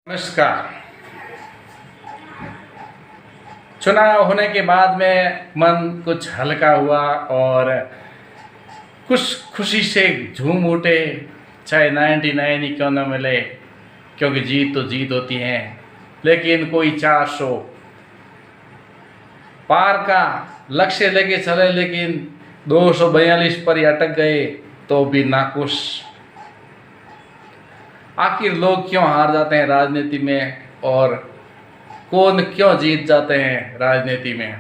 नमस्कार। चुनाव होने के बाद में मन कुछ हल्का हुआ और कुछ खुशी से झूम उठे, चाहे 99 ही क्यों न मिले, क्योंकि जीत तो जीत होती है। लेकिन कोई 400 पार का लक्ष्य लेके चले, लेकिन 242 पर ही अटक गए तो भी नाखुश। आखिर लोग क्यों हार जाते हैं राजनीति में और कौन क्यों जीत जाते हैं राजनीति में।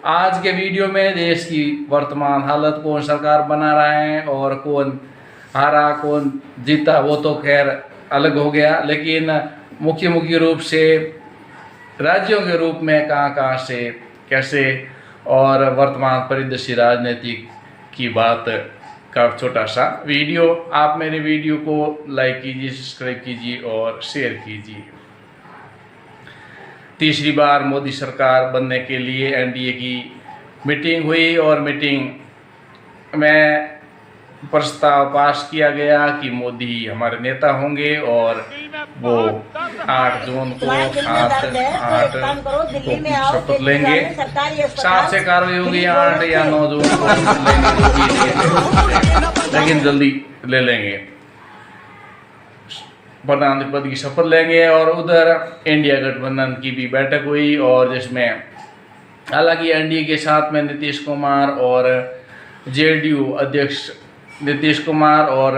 आज के वीडियो में देश की वर्तमान हालत, कौन सरकार बना रहा है और कौन हारा कौन जीता वो तो खैर अलग हो गया, लेकिन मुख्य रूप से राज्यों के रूप में कहाँ से कैसे और वर्तमान परिदृश्य राजनीति की बात का छोटा सा वीडियो। आप मेरे वीडियो को लाइक कीजिए, सब्सक्राइब कीजिए और शेयर कीजिए। तीसरी बार मोदी सरकार बनने के लिए एनडीए की मीटिंग हुई और मीटिंग में प्रस्ताव पास किया गया कि मोदी हमारे नेता होंगे और वो 8 जून को 8 को शपथ लेंगे। 7 से कार्रवाई होगी, 8 या 9 जून को लेकिन जल्दी ले लेंगे, प्रधानमंत्री पद की शपथ लेंगे। और उधर इंडिया गठबंधन की भी बैठक हुई और जिसमें हालांकि एनडीए के साथ में नीतीश कुमार और जेडीयू अध्यक्ष नीतीश कुमार और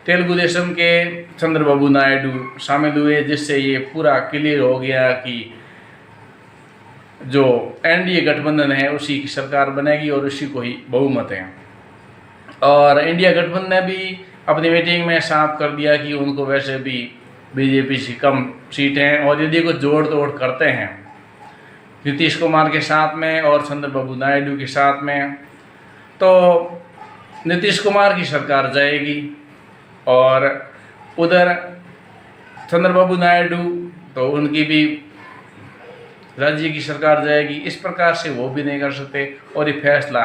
तेलुगु देशम के चंद्रबाबू नायडू शामिल हुए, जिससे ये पूरा क्लियर हो गया कि जो एनडीए गठबंधन है उसी की सरकार बनेगी और उसी को ही बहुमत है। और इंडिया गठबंधन ने भी अपनी मीटिंग में साफ कर दिया कि उनको वैसे भी बीजेपी से कम सीटें हैं और यदि कुछ जोड़ तोड़ करते हैं नीतीश कुमार के साथ में और चंद्रबाबू नायडू के साथ में तो नीतीश कुमार की सरकार जाएगी और उधर चंद्रबाबू नायडू तो उनकी भी राज्य की सरकार जाएगी। इस प्रकार से वो भी नहीं कर सकते और ये फैसला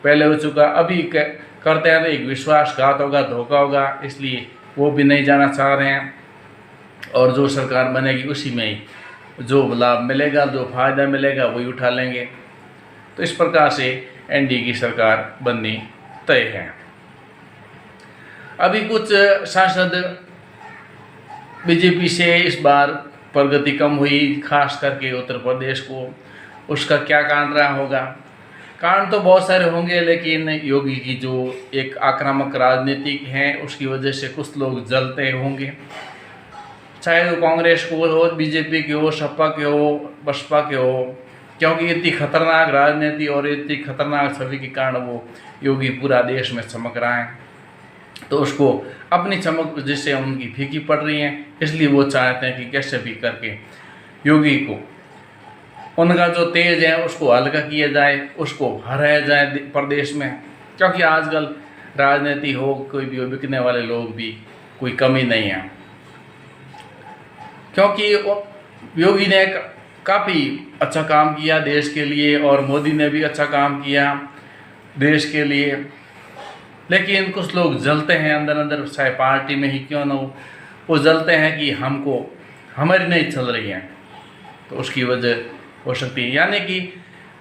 पहले हो चुका, अभी करते हैं तो एक विश्वासघात होगा, धोखा होगा, इसलिए वो भी नहीं जाना चाह रहे हैं। और जो सरकार बनेगी उसी में ही जो लाभ मिलेगा, जो फायदा मिलेगा वही उठा लेंगे। तो इस प्रकार से एनडीए की सरकार बननी तय है। अभी कुछ सांसद बीजेपी से इस बार प्रगति कम हुई, खास करके उत्तर प्रदेश को। उसका क्या कारण रहा होगा? कारण तो बहुत सारे होंगे, लेकिन योगी की जो एक आक्रामक राजनीति है उसकी वजह से कुछ लोग जलते होंगे, चाहे वो कांग्रेस को हो, बीजेपी के हो, सपा के हो, बसपा के हो, क्योंकि इतनी खतरनाक राजनीति और इतनी खतरनाक छवि के कारण वो योगी पूरा देश में चमक रहा है। तो उसको अपनी चमक जिससे उनकी फीकी पड़ रही है, इसलिए वो चाहते हैं कि कैसे भी करके योगी को उनका जो तेज है उसको हल्का किया जाए, उसको हराया जाए प्रदेश में। क्योंकि आजकल राजनीति हो कोई भी हो, बिकने वाले लोग भी कोई कमी नहीं है। क्योंकि योगी ने काफ़ी अच्छा काम किया देश के लिए और मोदी ने भी अच्छा काम किया देश के लिए, लेकिन कुछ लोग जलते हैं अंदर अंदर, चाहे पार्टी में ही क्यों न हो, वो जलते हैं कि हमको हमारी नहीं चल रही है। तो उसकी वजह हो सकती है, यानी कि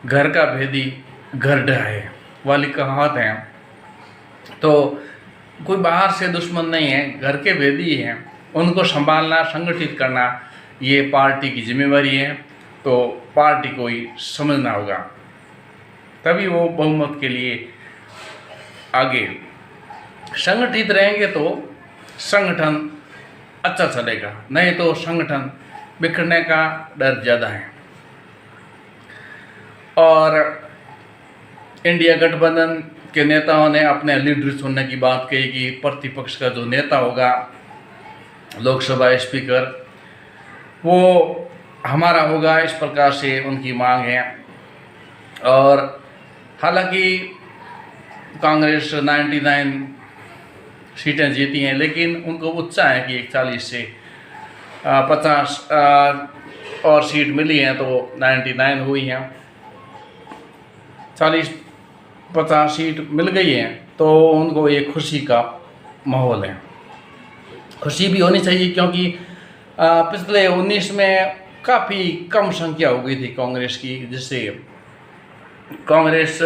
घर का भेदी घर ढाए वाली कहावत है। तो कोई बाहर से दुश्मन नहीं है, घर के भेदी हैं, उनको संभालना, संगठित करना ये पार्टी की जिम्मेवारी है। तो पार्टी को ही समझना होगा, तभी वो बहुमत के लिए आगे संगठित रहेंगे तो संगठन अच्छा चलेगा, नहीं तो संगठन बिखरने का डर ज़्यादा है। और इंडिया गठबंधन के नेताओं ने अपने लीडर चुनने की बात कही कि प्रतिपक्ष का जो नेता होगा, लोकसभा स्पीकर, वो हमारा होगा, इस प्रकार से उनकी मांग है। और हालांकि कांग्रेस 99 सीटें जीती हैं, लेकिन उनको उत्साह है कि 41 से 50 और सीट मिली हैं तो 99 हुई हैं, 40-50 सीट मिल गई हैं तो उनको एक खुशी का माहौल है। खुशी भी होनी चाहिए, क्योंकि पिछले 19 में काफ़ी कम संख्या हो गई थी कांग्रेस की, जिससे कांग्रेस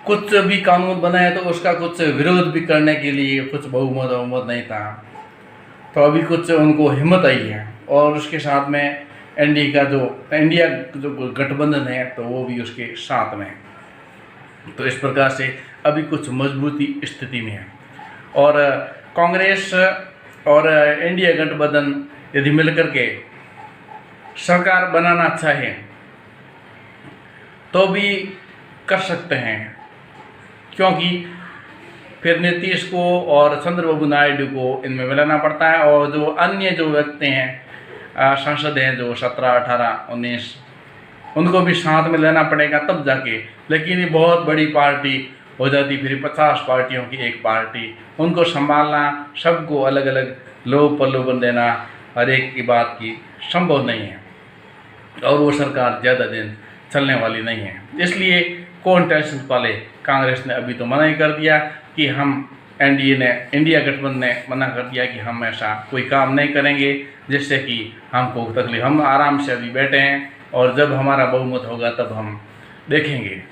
कुछ भी कानून बनाए तो उसका कुछ विरोध भी करने के लिए कुछ बहुमत नहीं था। तो अभी कुछ उनको हिम्मत आई है, और उसके साथ में इंडिया जो गठबंधन है तो वो भी उसके साथ में है। तो इस प्रकार से अभी कुछ मजबूती स्थिति में है, और कांग्रेस और इंडिया गठबंधन यदि मिलकर के सरकार बनाना चाहे तो भी कर सकते हैं, क्योंकि फिर नीतीश को और चंद्रबाबू नायडू को इनमें मिलाना पड़ता है, और जो अन्य जो व्यक्ति हैं सांसद हैं जो 17, 18, 19 उनको भी साथ में लेना पड़ेगा तब जाके। लेकिन ये बहुत बड़ी पार्टी हो जाती, फिर 50 पार्टियों की एक पार्टी, उनको संभालना, सबको अलग अलग लोभ प्रलोभन देना हर एक की बात की संभव नहीं है, और वो सरकार ज़्यादा दिन चलने वाली नहीं है। इसलिए कौन टेंशन पाले। कांग्रेस ने अभी तो मना ही कर दिया कि हम इंडिया गठबंधन ने मना कर दिया कि हम ऐसा कोई काम नहीं करेंगे जिससे कि हमको तकलीफ, हम आराम से अभी बैठे हैं, और जब हमारा बहुमत होगा तब हम देखेंगे।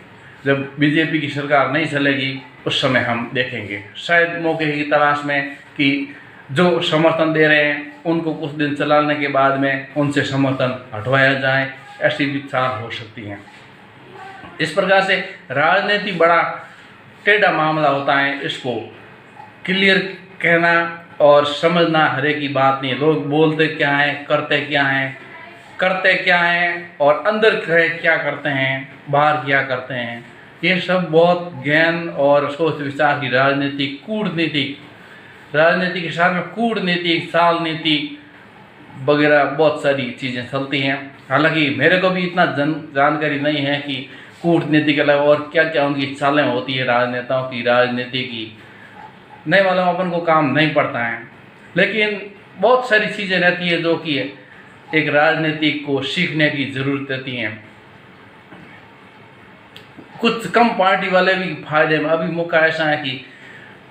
जब बीजेपी की सरकार नहीं चलेगी उस समय हम देखेंगे, शायद मौके की तलाश में कि जो समर्थन दे रहे हैं उनको कुछ दिन चलाने के बाद में उनसे समर्थन हटवाया जाए, ऐसी भी चाल हो सकती हैं। इस प्रकार से राजनीति बड़ा टेढ़ा मामला होता है, इसको क्लियर कहना और समझना हर एक की बात नहीं। लोग बोलते क्या हैं, करते क्या हैं और अंदर क्या करते हैं, बाहर क्या करते हैं, ये सब बहुत ज्ञान और सोच विचार की राजनीति के साथ में कूटनीति, साल नीति वगैरह बहुत सारी चीज़ें चलती हैं। हालांकि मेरे को भी इतना जानकारी नहीं है कि कूटनीति के अलावा और क्या क्या उनकी चालें होती है राजनेताओं की, राजनीति की नहीं मालूम, अपन को काम नहीं पड़ता है। लेकिन बहुत सारी चीज़ें रहती है जो कि एक राजनीतिक को सीखने की ज़रूरत रहती हैं। कुछ कम पार्टी वाले भी फायदे में, अभी मौका ऐसा है कि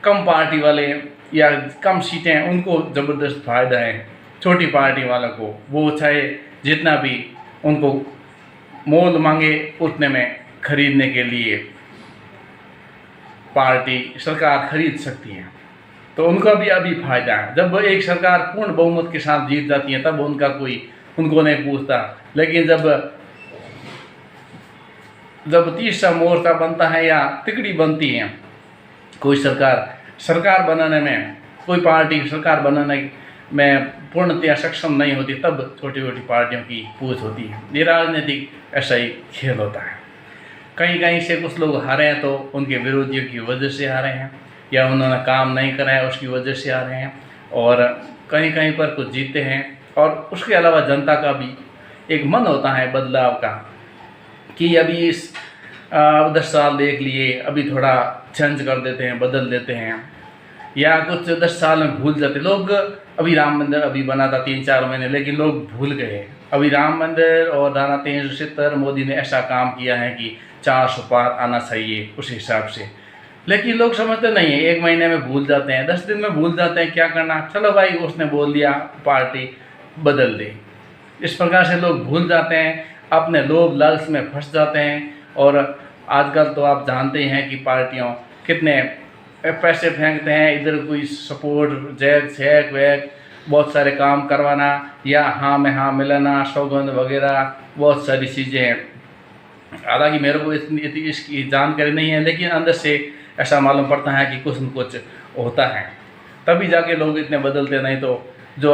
कम पार्टी वाले या कम सीटें हैं उनको ज़बरदस्त फायदा है। छोटी पार्टी वालों को वो चाहे जितना भी उनको मोल मांगे उतने में खरीदने के लिए पार्टी सरकार खरीद सकती है, तो उनका भी अभी फायदा है। जब एक सरकार पूर्ण बहुमत के साथ जीत जाती है तब उनको नहीं पूछता। लेकिन जब तीसरा मोर्चा बनता है या तिकड़ी बनती है, कोई सरकार बनाने में, कोई पार्टी सरकार बनाने में पूर्णतया सक्षम नहीं होती, तब छोटी छोटी पार्टियों की पूछ होती है। ये राजनीतिक ऐसा ही खेल होता है। कहीं से कुछ लोग हारे हैं तो उनके विरोधियों की वजह से हारे हैं, या उन्होंने काम नहीं करा है उसकी वजह से हारे हैं, और कहीं पर कुछ जीते हैं। और उसके अलावा जनता का भी एक मन होता है बदलाव का, कि अभी इस 10 साल देख लिए, अभी थोड़ा चेंज कर देते हैं, बदल देते हैं, या कुछ 10 साल में भूल जाते लोग। अभी राम मंदिर अभी बना था 3-4 महीने, लेकिन लोग भूल गए। अभी राम मंदिर और धारा 370 मोदी ने ऐसा काम किया है कि 400 पार आना चाहिए उस हिसाब से, लेकिन लोग समझते नहीं है। 1 महीने में भूल जाते हैं, 10 दिन में भूल जाते हैं, क्या करना, चलो भाई उसने बोल दिया, पार्टी बदल दी। इस प्रकार से लोग भूल जाते हैं, अपने लोभ लालच में फंस जाते हैं। और आजकल तो आप जानते ही हैं कि पार्टियों कितने पैसे फेंकते हैं, इधर कोई सपोर्ट, चेक वेक, बहुत सारे काम करवाना, या हाँ में हाँ मिलाना, सौगंध वगैरह, बहुत सारी चीज़ें हैं। हालांकि मेरे को इसकी जानकारी नहीं है, लेकिन अंदर से ऐसा मालूम पड़ता है कि कुछ न कुछ होता है, तभी जाके लोग इतने बदलते। नहीं तो जो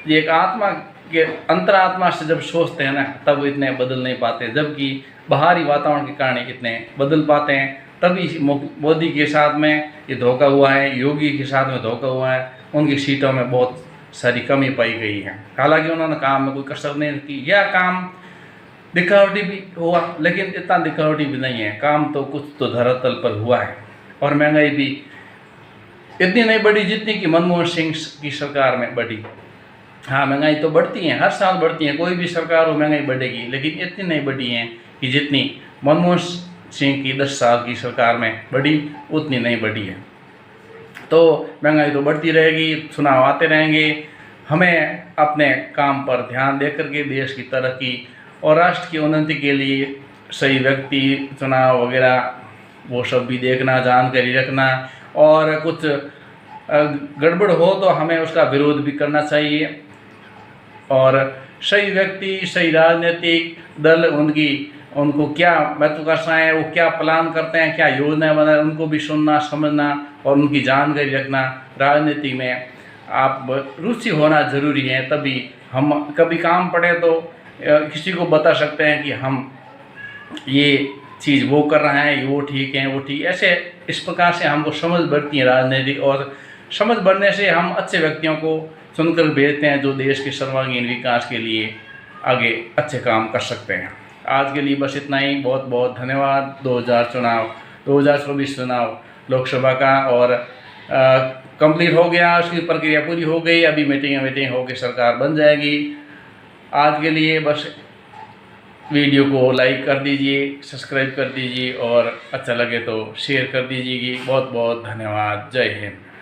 एक आत्मा के अंतरात्मा से जब सोचते हैं ना, तब इतने बदल नहीं पाते, जबकि बाहरी वातावरण के कारण इतने बदल पाते हैं। तभी मोदी के साथ में ये धोखा हुआ है, योगी के साथ में धोखा हुआ है, उनकी सीटों में बहुत सारी कमी पाई गई है। हालांकि उन्होंने काम में कोई कसर नहीं की, यह काम दिखावटी भी हुआ, लेकिन इतना दिखावटी भी नहीं है, काम तो कुछ तो धरातल पर हुआ है। और महंगाई भी इतनी नहीं बढ़ी जितनी कि मनमोहन सिंह की सरकार में बढ़ी। हाँ, महंगाई तो बढ़ती है, हर साल बढ़ती है, कोई भी सरकार हो महंगाई बढ़ेगी, लेकिन इतनी नहीं बढ़ी है कि जितनी मनमोहन सिंह की 10 साल की सरकार में बढ़ी, उतनी नहीं बढ़ी है। तो महंगाई तो बढ़ती रहेगी, चुनाव आते रहेंगे। हमें अपने काम पर ध्यान दे करके देश की तरक्की और राष्ट्र की उन्नति के लिए सही व्यक्ति चुनाव वगैरह वो सब भी देखना, जानकारी रखना, और कुछ गड़बड़ हो तो हमें उसका विरोध भी करना चाहिए। और सही व्यक्ति, सही राजनीतिक दल, उनको क्या महत्वाकांक्षा है, वो क्या प्लान करते हैं, क्या योजनाएं बना, उनको भी सुनना, समझना और उनकी जानकारी रखना। राजनीति में आप रुचि होना जरूरी है, तभी हम कभी काम पड़े तो किसी को बता सकते हैं कि हम ये चीज़ वो कर रहे हैं, वो ठीक है, वो ठीक, ऐसे इस प्रकार से हमको समझ बढ़ती है राजनीति, और समझ बढ़ने से हम अच्छे व्यक्तियों को चुनकर भेजते हैं जो देश के सर्वांगीण विकास के लिए आगे अच्छे काम कर सकते हैं। आज के लिए बस इतना ही। बहुत बहुत धन्यवाद। 2024 चुनाव लोकसभा का और कंप्लीट हो गया, उसकी प्रक्रिया पूरी हो गई। अभी मीटिंग होकर सरकार बन जाएगी। आज के लिए बस वीडियो को लाइक कर दीजिए, सब्सक्राइब कर दीजिए, और अच्छा लगे तो शेयर कर दीजिए। बहुत बहुत धन्यवाद। जय हिंद।